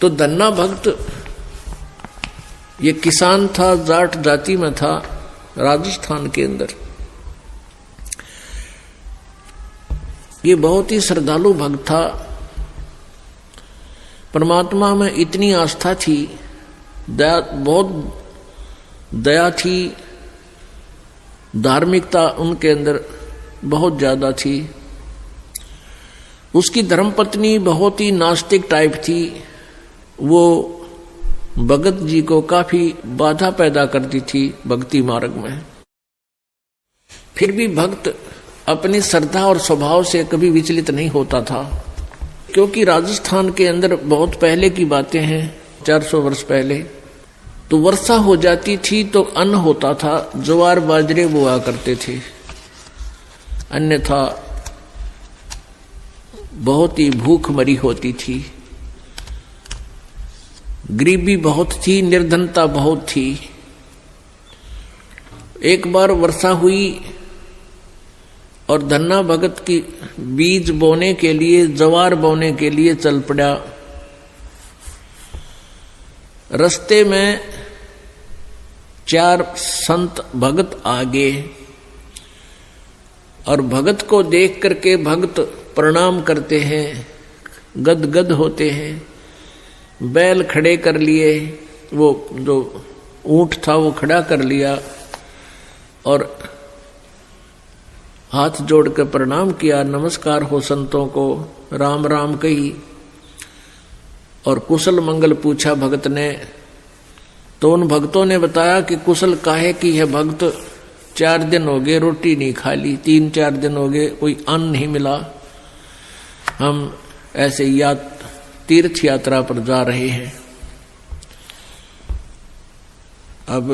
तो धन्ना भक्त ये किसान था, जाट जाति में था, राजस्थान के अंदर। ये बहुत ही श्रद्धालु भक्त था, परमात्मा में इतनी आस्था थी, दया, बहुत दया थी, धार्मिकता उनके अंदर बहुत ज्यादा थी। उसकी धर्मपत्नी बहुत ही नास्तिक टाइप थी, वो भगत जी को काफी बाधा पैदा करती थी भक्ति मार्ग में। फिर भी भक्त अपनी श्रद्धा और स्वभाव से कभी विचलित नहीं होता था, क्योंकि राजस्थान के अंदर बहुत पहले की बातें हैं, 400 वर्ष पहले, तो वर्षा हो जाती थी तो अन्न होता था, ज्वार बाजरे बोआ करते थे, अन्यथा बहुत ही भूखमरी होती थी, गरीबी बहुत थी, निर्धनता बहुत थी। एक बार वर्षा हुई और धन्ना भगत की बीज बोने के लिए, ज्वार बोने के लिए चल पड़ा। रास्ते में 4 संत भगत आ गए और भगत को देख करके भगत प्रणाम करते हैं, गदगद होते हैं, बैल खड़े कर लिए, वो जो ऊंट था वो खड़ा कर लिया और हाथ जोड़कर प्रणाम किया, नमस्कार हो संतों को, राम राम कही और कुशल मंगल पूछा भगत ने। तो उन भक्तों ने बताया कि कुशल काहे की है भक्त, 4 दिन हो गए रोटी नहीं खा ली, 3-4 दिन हो गए कोई अन्न नहीं मिला, हम ऐसे तीर्थ यात्रा पर जा रहे हैं। अब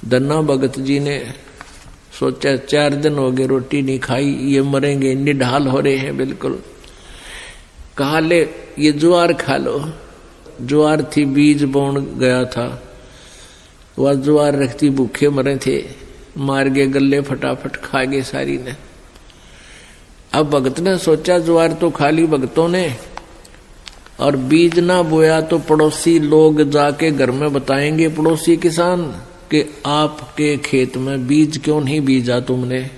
धन्ना भगत जी ने सोचा 4 दिन हो गए रोटी नहीं खाई, ये मरेंगे, निढाल हो रहे हैं बिल्कुल। कहा ले ये ज्वार खा लो। ज्वार थी, बीज बोन गया था, वह ज्वार रखती, भूखे मरे थे, मार गए गले, फटाफट खा गए सारी ने। अब भगत ने सोचा ज्वार तो खा ली भगतों ने और बीज ना बोया तो पड़ोसी लोग जाके घर में बताएंगे, पड़ोसी किसान, कि आपके खेत में बीज क्यों नहीं बीजा तुमने,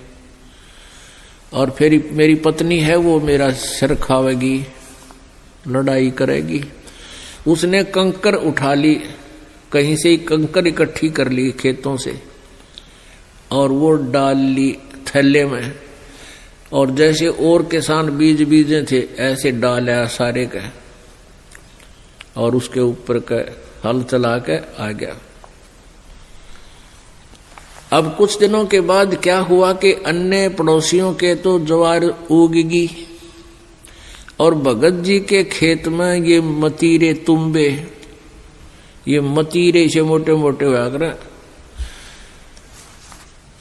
और फिर मेरी पत्नी है वो मेरा सिर खावेगी, लड़ाई करेगी। उसने कंकर उठा ली, कहीं से ही कंकर इकट्ठी कर ली खेतों से और वो डाल ली थैले में, और जैसे और किसान बीज बीजे थे ऐसे डाला सारे के, और उसके ऊपर के हल चला के आ गया। अब कुछ दिनों के बाद क्या हुआ कि अन्य पड़ोसियों के तो ज्वार उगगी और भगत जी के खेत में ये मतीरे तुम्बे, ये मतीरे से मोटे मोटे हुआ कर,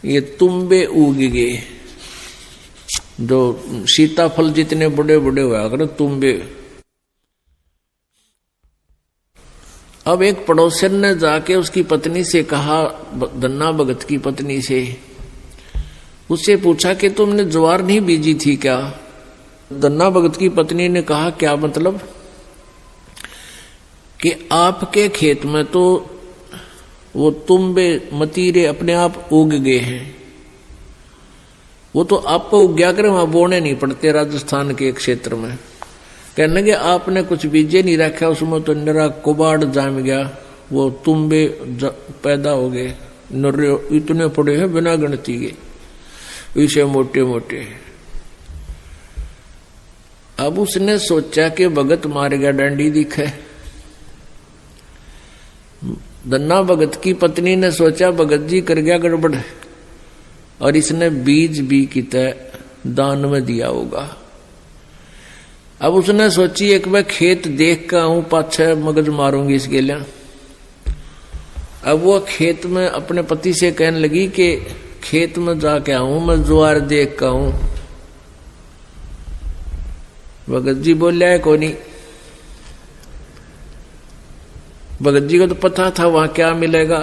ये तुम्बे उग गए, जो सीताफल जितने बड़े बड़े हुआ कर तुम्बे। अब एक पड़ोसन ने जाके उसकी पत्नी से कहा, धन्ना भगत की पत्नी से, उससे पूछा कि तुमने ज्वार नहीं बीजी थी क्या? धन्ना भगत की पत्नी ने कहा, क्या मतलब? कि आपके खेत में तो वो तुम्बे मतीरे अपने आप उग गए हैं, वो तो आपको उग गया करे, वहां बोने नहीं पड़ते राजस्थान के क्षेत्र में। कहने लगे आपने कुछ बीजे नहीं रखा, उसमें तो निरा कुबाड़ जाम गया, वो तुम्बे पैदा हो गए, इतने पड़े हैं बिना गिनती के, इसे मोटे मोटे। अब उसने सोचा कि भगत मार गया डंडी दिखे। धन्ना भगत की पत्नी ने सोचा भगत जी कर गया गड़बड़, और इसने बीज भी की तरह दान में दिया होगा। अब उसने सोची एक मैं खेत देख कर आऊं, पाछे मगज मारूंगी इसके लिए। अब वो खेत में अपने पति से कहने लगी कि खेत में जाके आऊं, मैं ज्वार देख कर आऊं। भगत जी बोलिया है को नहीं, भगत जी को तो पता था वहां क्या मिलेगा,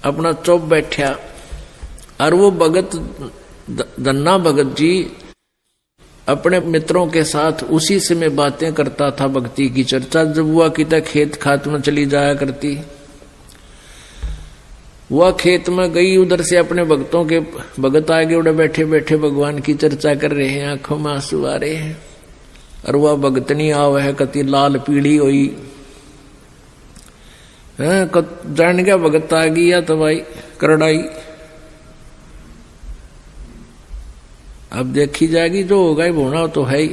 अपना चुप बैठा। और वो भगत धन्ना भगत जी अपने मित्रों के साथ उसी से मैं बातें करता था, भक्ति की चर्चा जब हुआ कि तक खेत खात में चली जाया करती। वह खेत में गई, उधर से अपने भक्तों के भगत आगे उड़े बैठे बैठे भगवान की चर्चा कर रहे हैं, आंखों में आंसू आ रहे हैं। और वह भगतनी आव है कति लाल पीड़ी हुई है, जान गया भगत आ गई या तो भाई करड़ाई। अब देखी जाएगी, जो होगा ही होना तो है ही।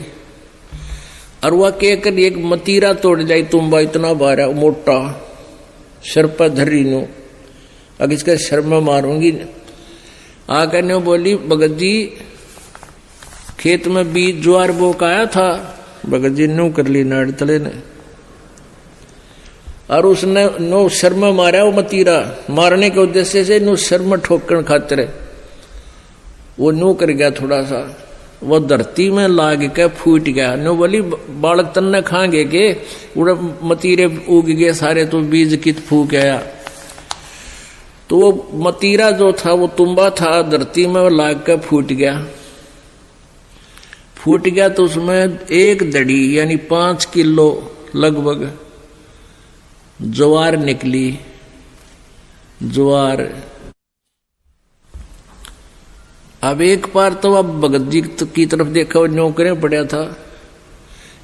और वह कहकर एक मतीरा तोड़ जाई, तुम्बा इतना बारा मोटा सर पर धरी नो, अब इसका सर में मारूंगी। आकर ने बोली, भगत जी खेत में बीज ज्वार बो का आया था। भगत जी नो कर ली नाड़ तले ने, और उसने नो सर में मारा। वो मतीरा मारने के उद्देश्य से नो सर में ठोकर खातिर वो नो कर गया थोड़ा सा, वो धरती में लाग के फूट गया। नो बोली बालक तन्ने खाएंगे के उड़ा मतीरे उग गए सारे, तो बीज कित फूक आया। तो वो मतीरा जो था वो तुम्बा था, धरती में लाग के फूट गया। फूट गया तो उसमें एक दड़ी यानी 5 किलो लगभग ज्वार निकली। ज्वार अब एक बार तो अब भगत जी की तरफ देखा, वो नौकरे पड़ा था,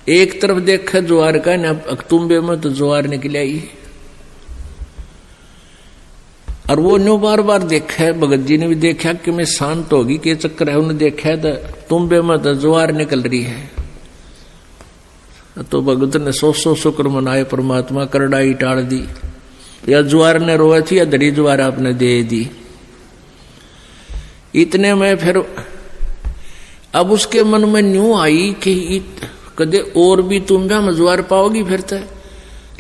एक तरफ देखा ज्वार का ना, अक्तुम्बे में तो ज्वार निकल आई। और वो नो बार बार देखा है, भगत जी ने भी देखा कि मैं शांत होगी के चक्कर है, उन्हें देखा तो तुम्बे में तो ज्वार निकल रही है। तो भगत ने 100 शुक्र मनाए, परमात्मा करड़ाई टाल दी, या ज्वार ने रोया थी या दड़ी ज्वार आपने दे दी। इतने में फिर अब उसके मन में न्यू आई कि कदे और भी तुम भी ज्वार पाओगी। फिर तो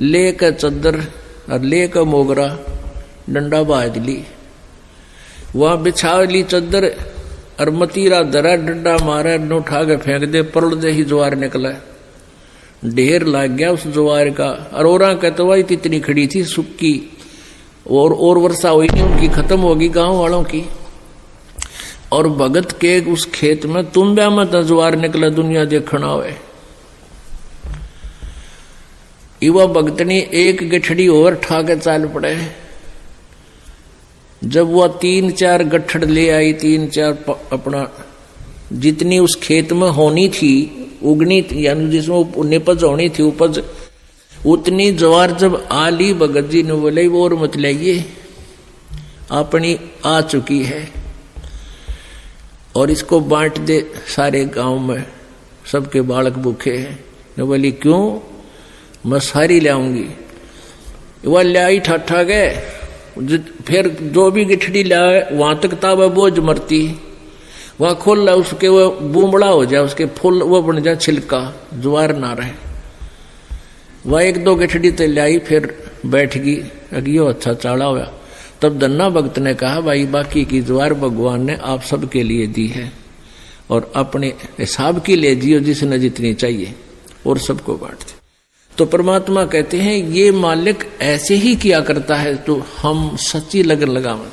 ले कर चद्दर और ले कर मोगरा डंडा बाज ली, वहां बिछा ली चद्दर और मतीरा दरा डंडा मारा, न उठा के फेंक दे, परल दे ही ज्वार निकला। ढेर लग गया उस ज्वार का। अरोरा कतवाई इतनी खड़ी थी सुक्की, और वर्षा हुई नहीं, उनकी खत्म होगी गांव वालों की। और भगत के उस खेत में तुम्बा में तो ज्वार निकला, दुनिया देखना हुए। युवा भगतनी एक गठड़ी और ठा के चाल पड़े। जब वह 3-4 गठड़ ले आई, 3-4 अपना जितनी उस खेत में होनी थी उगनी थी, यानी जिसमें निपज होनी थी उपज, उतनी ज्वार जब आ ली, भगत जी ने बोले वो और मत लाइए, अपनी आ चुकी है और इसको बांट दे सारे गांव में, सबके बालक भूखे हैं। ने बोली क्यों, मैं सारी लाऊंगी। वह लाई ठाठा गए, फिर जो भी गिठड़ी लाए वहां तक ताब बोझ मरती, वहां खोल ला उसके वो बूमड़ा हो जाए, उसके फूल वो बन जाए छिलका, ज्वार ना रहे। वह 1-2 गिठड़ी तो लाई, फिर बैठ गई, अगियो अच्छा चाड़ा हुआ। तब धन्ना भक्त ने कहा, भाई बाकी की ज्वार भगवान ने आप सबके लिए दी है और अपने हिसाब की ले जियो, जिसने जितनी चाहिए, और सबको बांट दे। तो परमात्मा कहते हैं ये मालिक ऐसे ही किया करता है, तो हम सच्ची लगन लगावें।